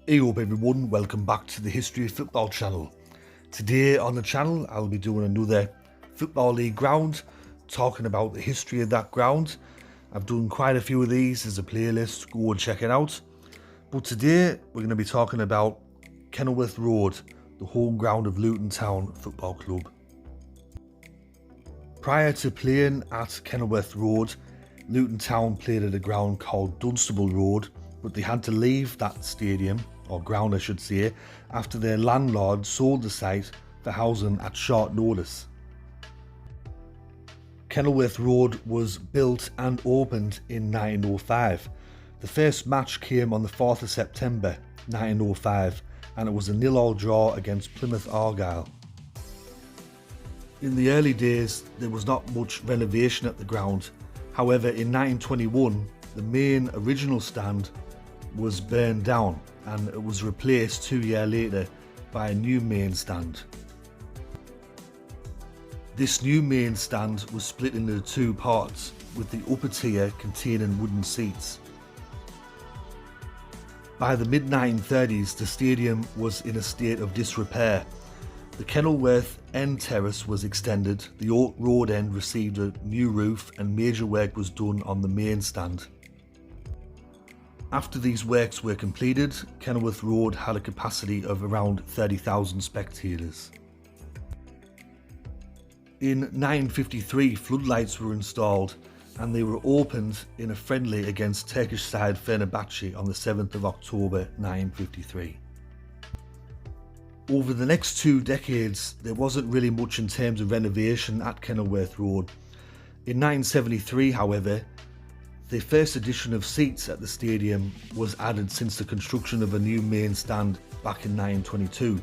Hey up everyone, welcome back to the History of Football channel. Today on the channel I'll be doing another Football League ground, talking about the history of that ground. I've done quite a few of these as a playlist, go and check it out. But today we're going to be talking about Kenilworth Road, the home ground of Luton Town Football Club. Prior to playing at Kenilworth Road, Luton Town played at a ground called Dunstable Road, but they had to leave that stadium, or ground I should say, after their landlord sold the site for housing at short notice. Kenilworth Road was built and opened in 1905. The first match came on the 4th of September 1905 and it was a 0-0 draw against Plymouth Argyle. In the early days there was not much renovation at the ground. However, in 1921 the main original stand was burned down and it was replaced 2 years later by a new main stand. This new main stand was split into two parts, with the upper tier containing wooden seats. By the mid-1930s the stadium was in a state of disrepair. The Kenilworth end terrace was extended, the Oak Road end received a new roof and major work was done on the main stand. After these works were completed, Kenilworth Road had a capacity of around 30,000 spectators. In 1953 floodlights were installed and they were opened in a friendly against Turkish side Fenerbahce on the 7th of October 1953. Over the next 2 decades there wasn't really much in terms of renovation at Kenilworth Road. In 1973 however, the first edition of seats at the stadium was added since the construction of a new main stand back in 1922.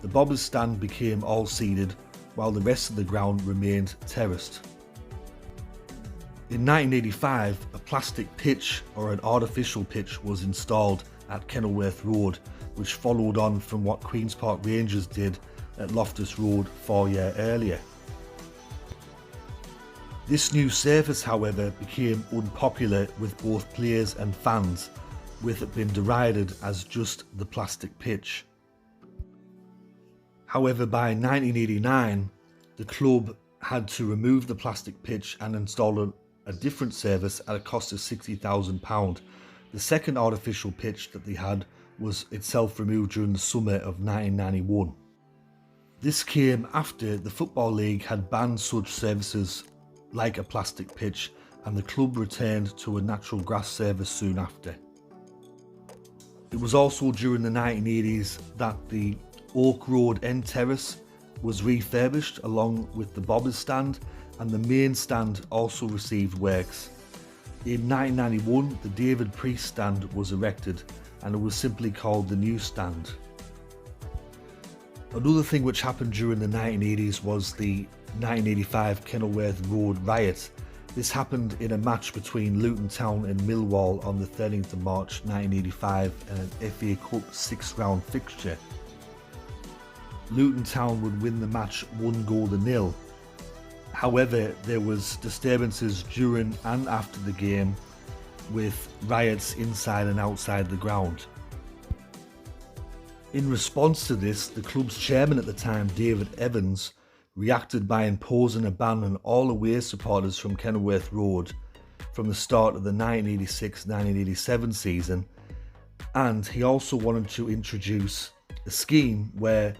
The bobbers stand became all seated while the rest of the ground remained terraced. In 1985 a plastic pitch or an artificial pitch was installed at Kenilworth Road, which followed on from what Queen's Park Rangers did at Loftus Road 4 years earlier. This new surface however became unpopular with both players and fans, with it being derided as just the plastic pitch. However, by 1989 the club had to remove the plastic pitch and install a different surface at a cost of £60,000. The second artificial pitch that they had was itself removed during the summer of 1991. This came after the Football League had banned such surfaces like a plastic pitch and the club returned to a natural grass surface soon after. It was also during the 1980s that the Oak Road end terrace was refurbished along with the bobbers stand, and the main stand also received works. In 1991 the David Priest stand was erected and it was simply called the new stand. Another thing which happened during the 1980s was the 1985 Kenilworth Road riot. This happened in a match between Luton Town and Millwall on the 13th of March 1985 in an FA Cup 6th round fixture. Luton Town would win the match 1-0. However, there was disturbances during and after the game, with riots inside and outside the ground. In response to this, the club's chairman at the time, David Evans, reacted by imposing a ban on all away supporters from Kenilworth Road from the start of the 1986-1987 season, and he also wanted to introduce a scheme where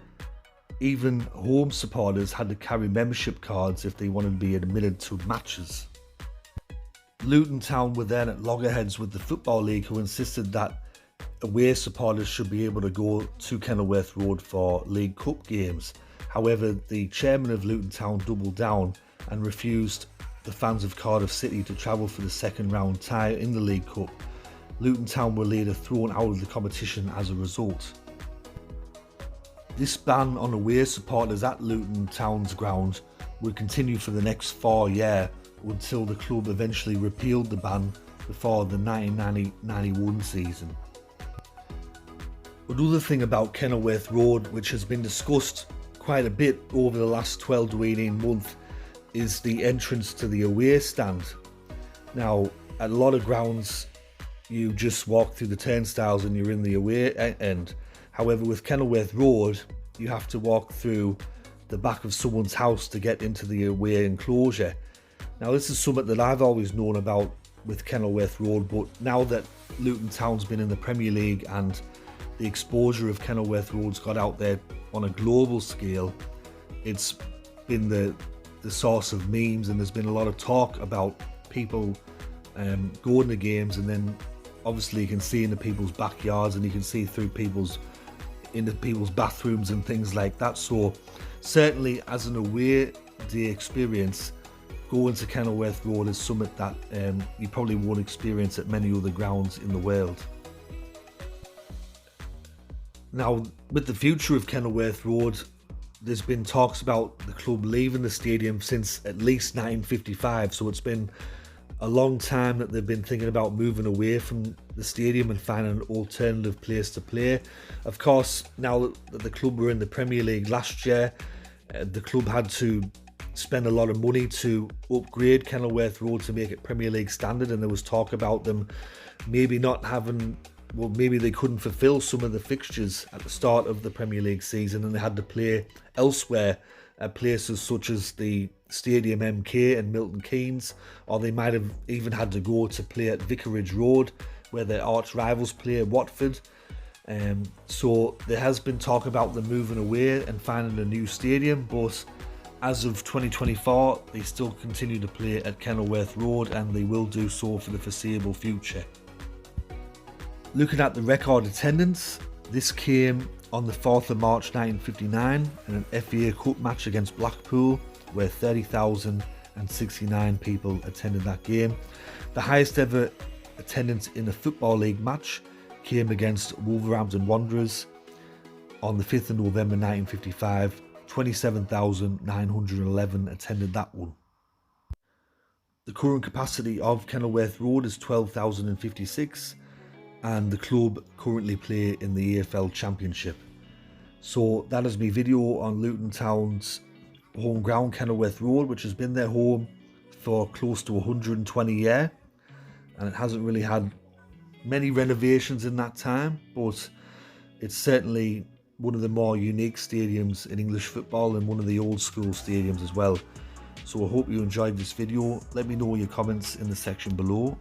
even home supporters had to carry membership cards if they wanted to be admitted to matches. Luton Town were then at loggerheads with the Football League, who insisted that away supporters should be able to go to Kenilworth Road for League Cup games. However, the chairman of Luton Town doubled down and refused the fans of Cardiff City to travel for the second round tie in the League Cup. Luton Town were later thrown out of the competition as a result. This ban on away supporters at Luton Town's ground would continue for the next 4 years until the club eventually repealed the ban before the 1990-91 season. Another thing about Kenilworth Road, which has been discussed quite a bit over the last 12 to 18 months, is the entrance to the away stand. Now, at a lot of grounds you just walk through the turnstiles and you're in the away end. However, with Kenilworth Road, you have to walk through the back of someone's house to get into the away enclosure. Now, this is something that I've always known about with Kenilworth Road, but now that Luton Town's been in the Premier League and the exposure of Kenilworth Road's got out there on a global scale, it's been the source of memes, and there's been a lot of talk about people going to games, and then obviously you can see into people's backyards and you can see through into people's bathrooms and things like that. So certainly as an away day experience, going to Kenilworth Road is something that you probably won't experience at many other grounds in the world. Now, with the future of Kenilworth Road, there's been talks about the club leaving the stadium since at least 1955, so it's been a long time that they've been thinking about moving away from the stadium and finding an alternative place to play. Of course, now that the club were in the Premier League last year, the club had to spend a lot of money to upgrade Kenilworth Road to make it Premier League standard, and there was talk about them maybe not having, well, maybe they couldn't fulfill some of the fixtures at the start of the Premier League season and they had to play elsewhere at places such as the Stadium MK and Milton Keynes, or they might have even had to go to play at Vicarage Road where their arch rivals play, Watford. So there has been talk about them moving away and finding a new stadium, but as of 2024 they still continue to play at Kenilworth Road, and they will do so for the foreseeable future. Looking at the record attendance, this came on the 4th of March 1959 in an FA Cup match against Blackpool, where 30,069 people attended that game. The highest ever attendance in a Football League match came against Wolverhampton Wanderers on the 5th of November 1955. 27,911 attended that one. The current capacity of Kenilworth Road is 12,056, and the club currently play in the AFL Championship. So that is my video on Luton Town's home ground, Kenilworth Road, which has been their home for close to 120 years, and it hasn't really had many renovations in that time, but it's certainly one of the more unique stadiums in English football and one of the old school stadiums as well. So I hope you enjoyed this video. Let me know your comments in the section below.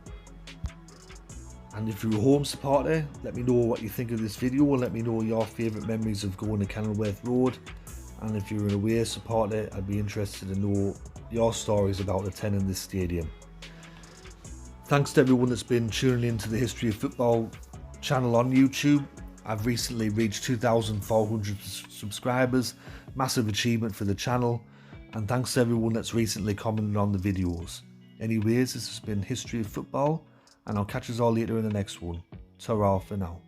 And if you're a home supporter, let me know what you think of this video and let me know your favourite memories of going to Kenilworth Road. And if you're an away supporter, I'd be interested to know your stories about attending this stadium. Thanks to everyone that's been tuning into the History of Football channel on YouTube. I've recently reached 2,400 subscribers, massive achievement for the channel, and thanks to everyone that's recently commented on the videos. Anyways, this has been History of Football, and I'll catch us all later in the next one. Ta-ra for now.